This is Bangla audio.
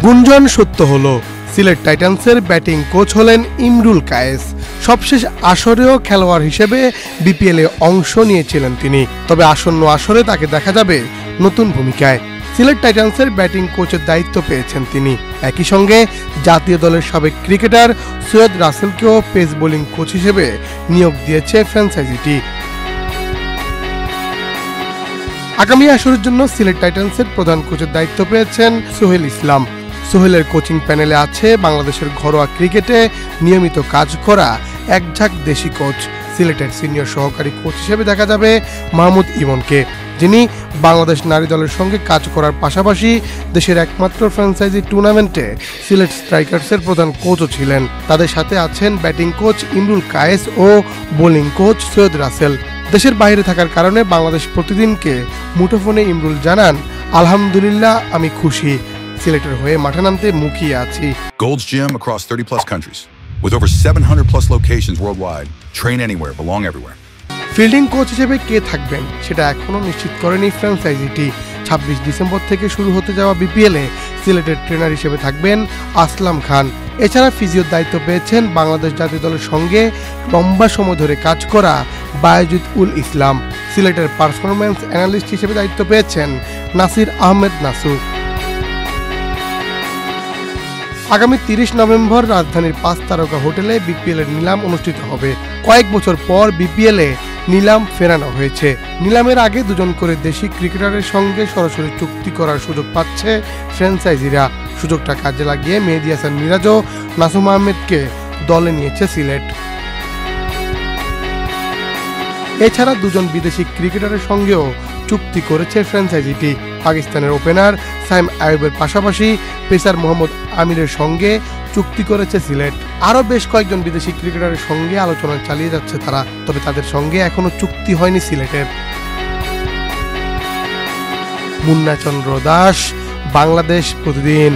গুঞ্জন সত্য হলো, সিলেট টাইটান্সের ব্যাটিং কোচ হলেন ইমরুল কায়েস। সবশেষ আসরেও খেলোয়াড় হিসেবে বিপিএলে অংশ নিয়েছিলেন তিনি, তবে আসন্ন আসরে তাকে দেখা যাবে নতুন ভূমিকায়। সিলেট টাইটান্সের ব্যাটিং কোচের দায়িত্ব পেয়েছেন তিনি। একই সঙ্গে জাতীয় দলের সাবেক ক্রিকেটার সৈয়দ রাসেলকেও পেস বোলিং কোচ হিসেবে নিয়োগ দিয়েছে ফ্র্যাঞ্চাইজিটি। আগামী আসরের জন্য সিলেট টাইটান্সের প্রধান কোচের দায়িত্ব পেয়েছেন সোহেল ইসলাম। সোহেলের কোচিং প্যানেলে আছে বাংলাদেশের ঘরোয়া ক্রিকেটে নিয়মিত কাজ করা এক ঝাঁক দেশি কোচ। সিলেটের সিনিয়র সহকারী কোচ হিসেবে দেখা যাবে মাহমুদ ইমনকে, যিনি বাংলাদেশ নারী দলের সঙ্গে কাজ করার পাশাপাশি দেশের একমাত্র ফ্র্যাঞ্চাইজি টুর্নামেন্টে সিলেট স্ট্রাইকার্সের প্রধান কোচও ছিলেন। তাদের সাথে আছেন ব্যাটিং কোচ ইমরুল কায়েস ও বোলিং কোচ সৈয়দ রাসেল। দেশের বাইরে থাকার কারণে বাংলাদেশ প্রতিদিনকে মুঠোফোনে ইমরুল জানান, আলহামদুলিল্লাহ আমি খুশি, সিলেটের হয়ে মাঠে নামতে মুখিয়ে আছি। Gold's Gym across 30+ countries with over 700+ locations worldwide. Train anywhere, belong everywhere. Fielding coach হিসেবে কে থাকবেন সেটা এখনও নিশ্চিত করেনি ফ্র্যাঞ্চাইজিটি। 26 ডিসেম্বর থেকে শুরু হতে যাওয়া বিপিএলে সিলেটের ট্রেনার হিসেবে থাকবেন আসলাম খান। এছাড়া ফিজিওর দায়িত্ব পেয়েছেন বাংলাদেশ জাতীয় দলের সঙ্গে লম্বা সময় ধরে কাজ করা বায়েজিদ উল ইসলাম। সিলেটের পারফরম্যান্স অ্যানালিস্ট হিসেবে দায়িত্ব পেয়েছেন নাসির আহমেদ নাসু। আগামী 30 নভেম্বর রাজধানীর 5 তারকা হোটেলে বিপিএলের নিলাম অনুষ্ঠিত হবে। কয়েক বছর পর বিপিএলে নিলাম ফেরানো হয়েছে। নিলামের আগে দুজন করে দেশি ক্রিকেটারের সঙ্গে সরাসরি চুক্তি করার সুযোগ পাচ্ছে ফ্র্যাঞ্চাইজিরা। সুযোগটা কাজে লাগিয়ে মেহেদী হাসান মিরাজ ও নাসুম আহমেদকে দলে নিয়েছে সিলেট। এছাড়া দুজন বিদেশি ক্রিকেটারের সঙ্গেও চুক্তি করেছে ফ্র্যাঞ্চাইজিটি। পাকিস্তানের ওপেনার সাইম আইয়ুবের পাশাপাশি পেসার মোহাম্মদ আমিরের সঙ্গে চুক্তি করেছে সিলেট। আরও বেশ কয়েকজন বিদেশি ক্রিকেটারের সঙ্গে আলোচনা চালিয়ে যাচ্ছে তারা, তবে তাদের সঙ্গে এখনো চুক্তি হয়নি সিলেটের। মুন্না চন্দ্র দাস, বাংলাদেশ প্রতিদিন।